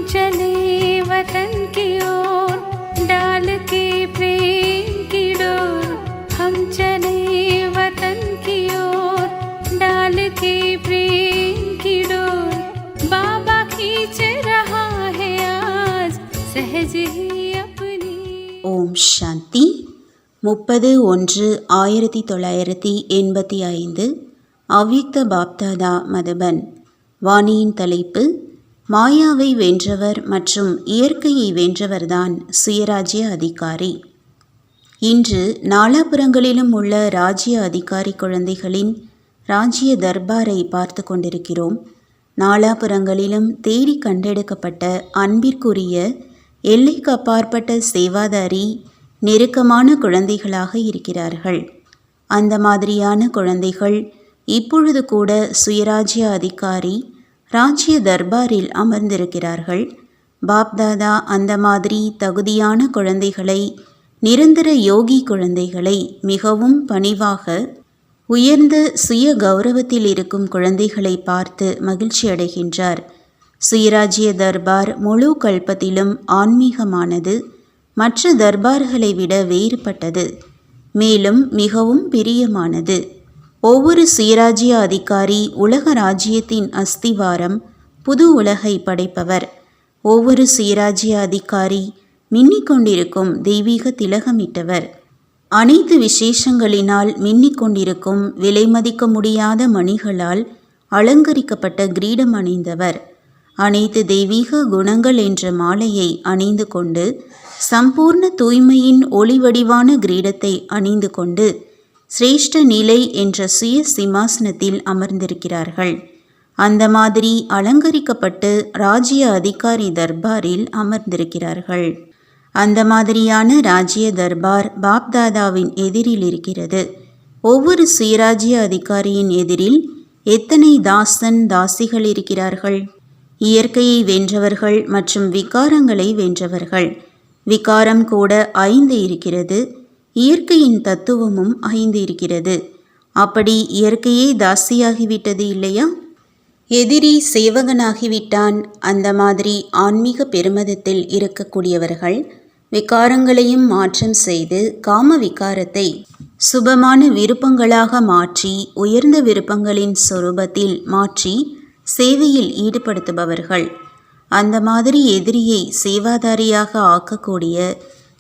चले वतन की ओर डाल के प्रेम की डोर। हम चले वतन की ओर डाल के प्रेम की डोर। बाबा खींच रहा है आज सहज ही अपनी। ஓம் சாந்தி 30-1-1985 அவ்யக்த பாப்தாதா மதுபன். வாணியின் தலைப்பு: மாயாவை வென்றவர் மற்றும் இயற்கையை வென்றவர்தான் சுயராஜ்ய அதிகாரி. இன்று நாலாபுறங்களிலும் உள்ள ராஜ்ய அதிகாரி குழந்தைகளின் ராஜ்ய தர்பாரை பார்த்து கொண்டிருக்கிறோம். நாலாபுறங்களிலும் தேடி கண்டெடுக்கப்பட்ட அன்பிற்குரிய எல்லைக்கு அப்பாற்பட்ட சேவாதாரி நெருக்கமான குழந்தைகளாக இருக்கிறார்கள். அந்த மாதிரியான குழந்தைகள் இப்பொழுது கூட சுயராஜ்ய அதிகாரி ராஜ்ய தர்பாரில் அமர்ந்திருக்கிறார்கள். பாப்தாதா அந்த மாதிரி தகுதியான குழந்தைகளை, நிரந்தர யோகி குழந்தைகளை, மிகவும் பணிவாக உயர்ந்த சுய கௌரவத்தில் இருக்கும் குழந்தைகளை பார்த்து மகிழ்ச்சி அடைகின்றார். சுயராஜ்ய தர்பார் முழு கல்பத்திலும் ஆன்மீகமானது, மற்ற தர்பார்களை விட வேறுபட்டது, மேலும் மிகவும் பிரியமானது. ஒவ்வொரு சுயராஜ்ய அதிகாரி உலக ராஜ்யத்தின் அஸ்திவாரம், புது உலகை படைப்பவர். ஒவ்வொரு சுயராஜ்ய அதிகாரி மின்னிக்கொண்டிருக்கும் தெய்வீக திலகமிட்டவர். அனைத்து விசேஷங்களினால் மின்னிக்கொண்டிருக்கும் விலை மதிக்க முடியாத மணிகளால் அலங்கரிக்கப்பட்ட கிரீடம் அணிந்தவர். அனைத்து தெய்வீக குணங்கள் என்ற மாலையை அணிந்து கொண்டு, சம்பூர்ண தூய்மையின் ஒளிவடிவான கிரீடத்தை அணிந்து கொண்டு, சிரேஷ்ட நிலை என்ற சுய சிம்மாசனத்தில் அமர்ந்திருக்கிறார்கள். அந்த மாதிரி அலங்கரிக்கப்பட்டு ராஜ்ய அதிகாரி தர்பாரில் அமர்ந்திருக்கிறார்கள். அந்த மாதிரியான ராஜ்ய தர்பார் பாப்தாதாவின் எதிரில் இருக்கிறது. ஒவ்வொரு சுயராஜ்ய அதிகாரியின் எதிரில் எத்தனை தாசன் தாசிகள் இருக்கிறார்கள்? இயற்கையை வென்றவர்கள் மற்றும் விகாரங்களை வென்றவர்கள். விகாரம் கூட 5 இருக்கிறது, இயற்கையின் தத்துவமும் 5 இருக்கிறது. அப்படி இயற்கையே தாசியாகிவிட்டது இல்லையா? எதிரி சேவகனாகிவிட்டான். அந்த மாதிரி ஆன்மீக பெருமதத்தில் இருக்கக்கூடியவர்கள் விகாரங்களையும் மாற்றம் செய்து காம விகாரத்தை சுபமான விருப்பங்களாக மாற்றி, உயர்ந்த விருப்பங்களின் சொரூபத்தில் மாற்றி சேவையில் ஈடுபடுத்துபவர்கள். அந்த மாதிரி எதிரியை சேவாதாரியாக ஆக்கக்கூடிய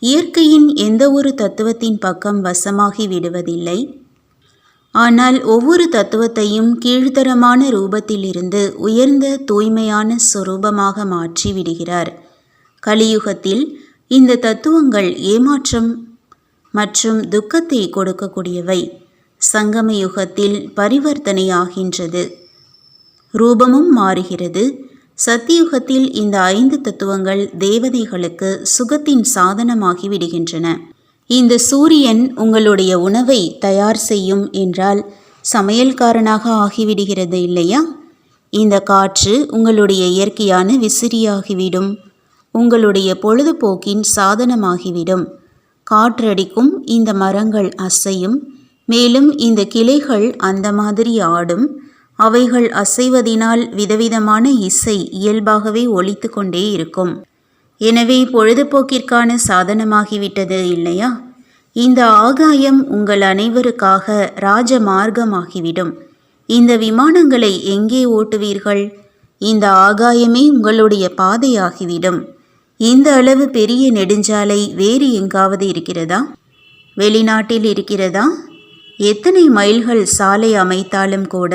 இயற்கையின் எந்த ஒரு தத்துவத்தின் பக்கம் வசமாகி விடுவதில்லை. ஆனால் ஒவ்வொரு தத்துவத்தையும் கீழ்த்தரமான ரூபத்திலிருந்து உயர்ந்த தூய்மையான சொரூபமாக மாற்றி விடுகிறார். கலியுகத்தில் இந்த தத்துவங்கள் ஏமாற்றம் மற்றும் துக்கத்தை கொடுக்கக்கூடியவை. சங்கம யுகத்தில் பரிவர்த்தனையாகின்றது, ரூபமும் மாறுகிறது. சத்தியுகத்தில் இந்த 5 தத்துவங்கள் தேவதைகளுக்கு சுகத்தின் சாதனமாகி விடுகின்றன. இந்த சூரியன் உங்களுடைய உணவை தயார் செய்யும் என்றால் சமையல்காரனாக ஆகிவிடுகிறது இல்லையா? இந்த காற்று உங்களுடைய இயற்கையான விசிறியாகிவிடும், உங்களுடைய பொழுதுபோக்கின் சாதனமாகிவிடும். காற்றடிக்கும், இந்த மரங்கள் அசையும், மேலும் இந்த கிளைகள் அந்த மாதிரி ஆடும். அவைகள் அசைவதினால் விதவிதமான இசை இயல்பாகவே ஒலித்து கொண்டே இருக்கும். எனவே பொழுதுபோக்கிற்கான சாதனமாகிவிட்டது இல்லையா? இந்த ஆகாயம் உங்கள் அனைவருக்காக ராஜ மார்க்கமாகிவிடும். இந்த விமானங்களை எங்கே ஓட்டுவீர்கள்? இந்த ஆகாயமே உங்களுடைய பாதையாகிவிடும். இந்த அளவு பெரிய நெடுஞ்சாலை வேறு எங்காவது இருக்கிறதா? வெளிநாட்டில் இருக்கிறதா? எத்தனை மைல்கள் சாலை அமைத்தாலும் கூட,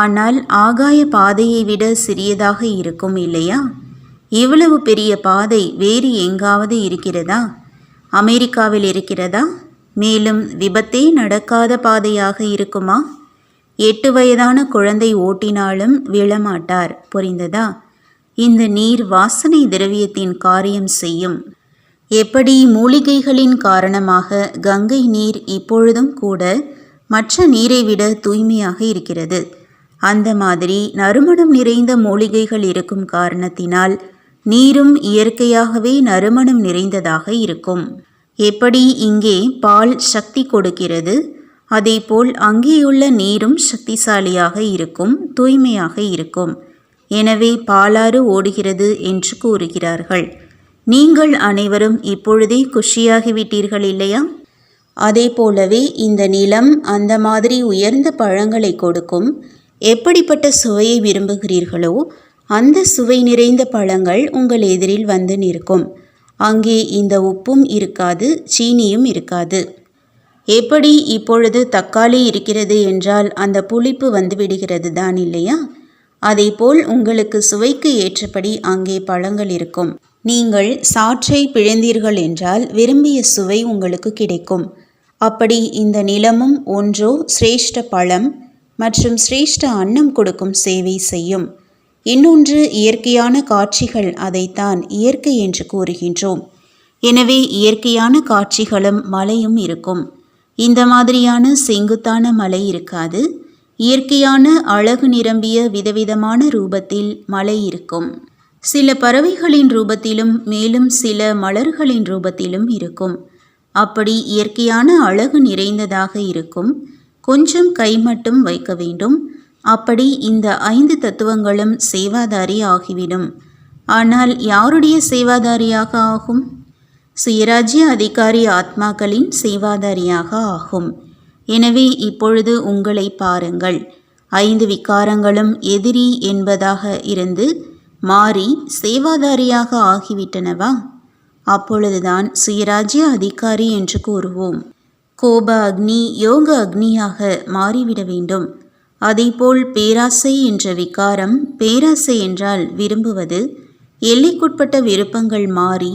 ஆனால் ஆகாய பாதையை விட சிறியதாக இருக்கும் இல்லையா? இவ்வளவு பெரிய பாதை வேறு எங்காவது இருக்கிறதா? அமெரிக்காவில் இருக்கிறதா? மேலும் விபத்தே நடக்காத பாதையாக இருக்குமா? 8 வயதான குழந்தை ஓட்டினாலும் விழமாட்டார். புரிந்ததா? இந்த நீர் வாசனை திரவியத்தின் காரியம் செய்யும். எப்படி மூலிகைகளின் காரணமாக கங்கை நீர் இப்பொழுதும் கூட மற்ற நீரை விட தூய்மையாக இருக்கிறது, அந்த மாதிரி நறுமணம் நிறைந்த மூலிகைகள் இருக்கும் காரணத்தினால் நீரும் இயற்கையாகவே நறுமணம் நிறைந்ததாக இருக்கும். எப்படி இங்கே பால் சக்தி கொடுக்கிறது, அதேபோல் அங்கேயுள்ள நீரும் சக்திசாலியாக இருக்கும், தூய்மையாக இருக்கும். எனவே பாலாறு ஓடுகிறது என்று கூறுகிறார்கள். நீங்கள் அனைவரும் இப்பொழுதே குஷியாகிவிட்டீர்கள் இல்லையா? அதே போலவே இந்த நிலம் அந்த மாதிரி உயர்ந்த பழங்களை கொடுக்கும். எப்படிப்பட்ட சுவையை விரும்புகிறீர்களோ அந்த சுவை நிறைந்த பழங்கள் உங்கள் எதிரில் வந்து நிற்கும். அங்கே இந்த உப்பும் இருக்காது, சீனியும் இருக்காது. எப்படி இப்பொழுது தக்காளி இருக்கிறது என்றால் அந்த புளிப்பு வந்து விடுகிறது தான் இல்லையா? அதேபோல் உங்களுக்கு சுவைக்கு ஏற்றபடி அங்கே பழங்கள் இருக்கும். நீங்கள் சாற்றை பிழிந்தீர்கள் என்றால் விரும்பிய சுவை உங்களுக்கு கிடைக்கும். அப்படி இந்த நிலமும் ஒன்றோ சிரேஷ்ட பழம் மற்றும் சிரேஷ்ட அன்னம் கொடுக்கும் சேவை செய்யும். இன்னொன்று இயற்கையான காட்சிகள், அதைத்தான் இயற்கை என்று கூறுகின்றோம். எனவே இயற்கையான காட்சிகளும் மலையும் இருக்கும். இந்த மாதிரியான செங்குத்தான மலை இருக்காது. இயற்கையான அழகு நிரம்பிய விதவிதமான ரூபத்தில் மலை இருக்கும். சில பறவைகளின் ரூபத்திலும் மேலும் சில மலர்களின் ரூபத்திலும் இருக்கும். அப்படி இயற்கையான அழகு நிறைந்ததாக இருக்கும். கொஞ்சம் கை மட்டும் வைக்க வேண்டும். அப்படி இந்த 5 தத்துவங்களும் சேவாதாரி ஆகிவிடும். ஆனால் யாருடைய சேவாதாரியாக ஆகும்? சுயராஜ்ய அதிகாரி ஆத்மாக்களின் சேவாதாரியாக ஆகும். எனவே இப்பொழுது உங்களை பாருங்கள். 5 விகாரங்களும் எதிரி என்பதாக இருந்து மாறி சேவாதாரியாக ஆகிவிட்டனவா? அப்பொழுதுதான் சுயராஜ்ய அதிகாரி என்று கூறுவோம். கோப அக்னி யோக அக்னியாக மாறிவிட வேண்டும். அதேபோல் பேராசை என்ற விகாரம், பேராசை என்றால் விரும்புவது, எல்லைக்குட்பட்ட விருப்பங்கள் மாறி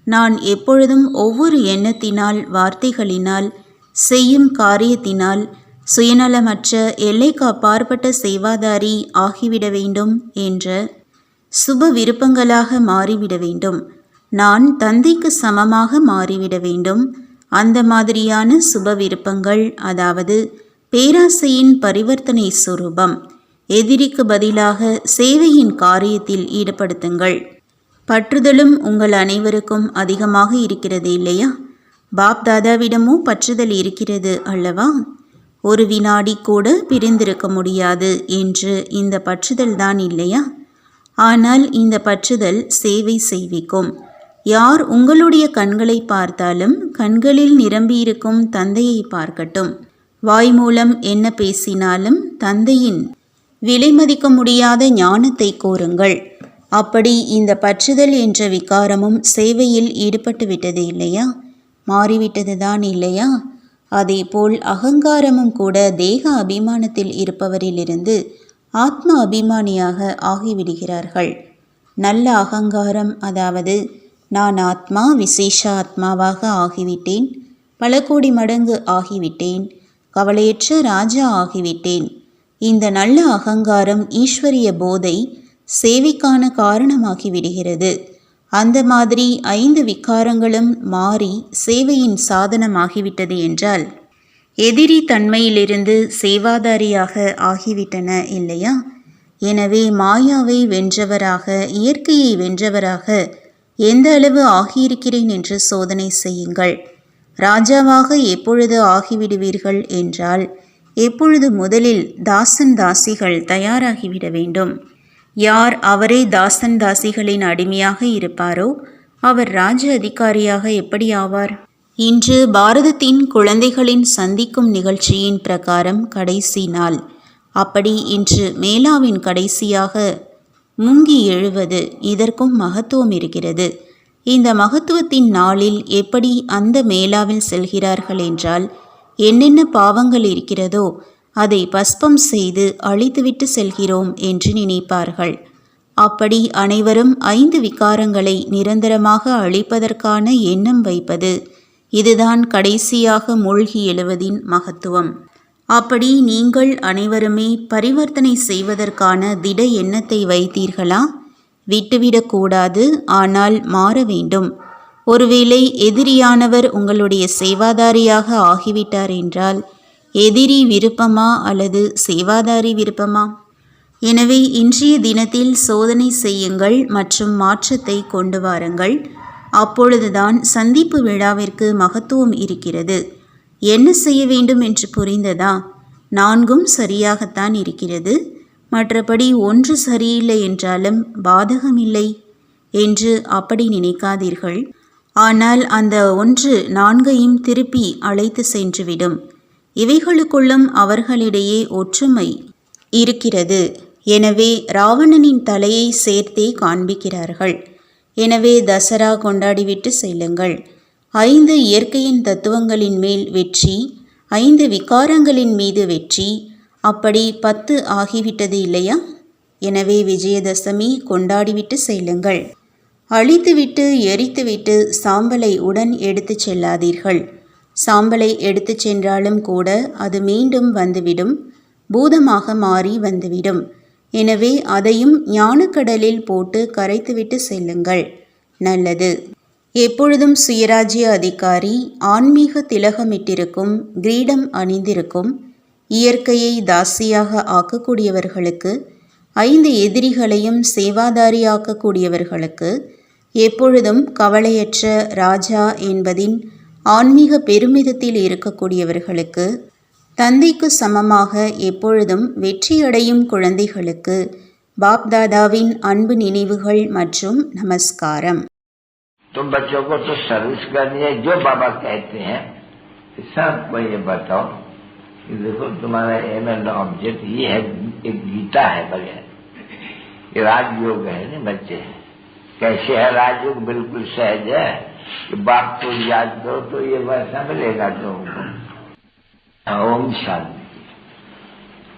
நான் எப்பொழுதும் ஒவ்வொரு எண்ணத்தினால், வார்த்தைகளினால், செய்யும் காரியத்தினால் சுயநலமற்ற எல்லைக்கு அப்பாற்பட்ட சேவாதாரி ஆகிவிட வேண்டும் என்ற சுப விருப்பங்களாக மாறிவிட வேண்டும். நான் தந்தைக்கு சமமாக மாறிவிட வேண்டும். அந்த மாதிரியான சுப விருப்பங்கள், அதாவது பேராசையின் பரிவர்த்தனை சுரூபம். எதிரிக்கு பதிலாக சேவையின் காரியத்தில் ஈடுபடுத்துங்கள். பற்றுதலும் உங்கள் அனைவருக்கும் அதிகமாக இருக்கிறது இல்லையா? பாப் தாதாவிடமும் பற்றுதல் இருக்கிறது அல்லவா? ஒரு வினாடி கூட பிரிந்திருக்க முடியாது என்று இந்த பற்றுதல் தான் இல்லையா? ஆனால் இந்த பற்றுதல் சேவை செய்விக்கும். யார் உங்களுடைய கண்களை பார்த்தாலும் கண்களில் நிரம்பியிருக்கும் தந்தையை பார்க்கட்டும். வாய் மூலம் என்ன பேசினாலும் தந்தையின் விலைமதிக்க முடியாத ஞானத்தை கூறுங்கள். அப்படி இந்த பற்றுதல் என்ற விகாரமும் சேவையில் ஈடுபட்டு விட்டது இல்லையா? மாறிவிட்டது தான் இல்லையா? அதேபோல் அகங்காரமும் கூட தேக அபிமானத்தில் இருப்பவரிலிருந்து ஆத்ம அபிமானியாக ஆகிவிடுகிறார்கள். நல்ல அகங்காரம், அதாவது நான் ஆத்மா விசேஷ ஆத்மாவாக ஆகிவிட்டேன், பல கோடி மடங்கு ஆகிவிட்டேன், கவலையற்ற ராஜா ஆகிவிட்டேன். இந்த நல்ல அகங்காரம் ஈஸ்வரிய போதை சேவைக்கான காரணமாகிவிடுகிறது. அந்த மாதிரி 5 விகாரங்களும் மாறி சேவையின் சாதனமாகிவிட்டது என்றால் எதிரி தன்மையிலிருந்து சேவாதாரியாக ஆகிவிட்டன இல்லையா? எனவே மாயாவை வென்றவராக, இயற்கையை வென்றவராக எந்த அளவு ஆகியிருக்கிறேன் என்று சோதனை செய்யுங்கள். ராஜாவாக எப்பொழுது ஆகிவிடுவீர்கள் என்றால் எப்பொழுது முதலில் தாசன் தாசிகள் தயாராகிவிட வேண்டும். யார் அவரே தாசன் தாசிகளின் அடிமையாக இருப்பாரோ அவர் ராஜ அதிகாரியாக எப்படி ஆவார்? இன்று பாரதத்தின் குழந்தைகளின் சந்திக்கும் நிகழ்ச்சியின் பிரகாரம் கடைசி நாள். அப்படி இன்று மேலாவின் கடைசியாக முங்கி எழுவது, இதற்கும் மகத்துவம் இருக்கிறது. இந்த மகத்துவத்தின் நாளில் எப்படி அந்த மேலாவில் செல்கிறார்கள் என்றால் என்னென்ன பாவங்கள் இருக்கிறதோ அதை பஸ்பம் செய்து அழித்துவிட்டு செல்கிறோம் என்று நினைப்பார்கள். அப்படி அனைவரும் 5 விகாரங்களை நிரந்தரமாக அழிப்பதற்கான எண்ணம் வைப்பது, இதுதான் கடைசியாக மூழ்கி எழுவதின் மகத்துவம். அப்படி நீங்கள் அனைவருமே பரிவர்த்தனை செய்வதற்கான திட எண்ணத்தை வைத்தீர்களா? விட்டுவிடக்கூடாது, ஆனால் மாற வேண்டும். ஒருவேளை எதிரியானவர் உங்களுடைய சேவாதாரியாக ஆகிவிட்டார் என்றால் எதிரி விருப்பமா அல்லது சேவாதாரி விருப்பமா? எனவே இன்றைய தினத்தில் சோதனை செய்யுங்கள் மற்றும் மாற்றத்தை கொண்டு வாருங்கள். அப்பொழுதுதான் சந்திப்பு விழாவிற்கு மகத்துவம் இருக்கிறது. என்ன செய்ய வேண்டும் என்று புரிந்ததா? 4ம் சரியாகத்தான் இருக்கிறது. மற்றபடி ஒன்று சரியில்லை என்றாலும் பாதகமில்லை என்று அப்படி நினைக்காதீர்கள். ஆனால் அந்த ஒன்று 4ஐயும் திருப்பி அழைத்து சென்றுவிடும். இவைகளுக்குள்ளும் அவர்களிடையே ஒற்றுமை இருக்கிறது. எனவே ராவணனின் தலையை சேர்த்தே காண்பிக்கிறார்கள். எனவே தசரா கொண்டாடிவிட்டு செல்லுங்கள். 5 இயற்கையின் தத்துவங்களின் மேல் வெற்றி, 5 விகாரங்களின் மீது வெற்றி, அப்படி 10 ஆகிவிட்டது இல்லையா? எனவே விஜயதசமி கொண்டாடிவிட்டு செல்லுங்கள். அழித்துவிட்டு எரித்துவிட்டு சாம்பலை உடன் எடுத்து செல்லாதீர்கள். சாம்பலை எடுத்து சென்றாலும் கூட அது மீண்டும் வந்துவிடும், பூதமாக மாறி வந்துவிடும். எனவே அதையும் ஞானக்கடலில் போட்டு கரைத்துவிட்டு செல்லுங்கள். நல்லது. எப்பொழுதும் சுயராஜ்ய அதிகாரி, ஆன்மீக திலகமிட்டிருக்கும், கிரீடம் அணிந்திருக்கும், இயற்கையை தாசியாக ஆக்கக்கூடியவர்களுக்கு, 5 எதிரிகளையும் சேவாதாரியாக்கக்கூடியவர்களுக்கு, எப்பொழுதும் கவலையற்ற ராஜா என்பதின் ஆன்மீக பெருமிதத்தில் இருக்கக்கூடியவர்களுக்கு, தந்தைக்கு சமமாக எப்பொழுதும் வெற்றியடையும் குழந்தைகளுக்கு பாப்தாதாவின் அன்பு நினைவுகள் மற்றும் நமஸ்காரம். तुम बच्चों को तो सर्विस करनी है, जो बाबा कहते हैं सबको ये बताओ कि देखो तुम्हारा एम एंड ऑब्जेक्ट ये है, एक गीता है बगैर, ये राजयोग है ना बच्चे। कैसे है राजयोग? बिल्कुल सहज है कि बाप को याद करो तो ये वैसा मिलेगा तुमको। ओम शांति।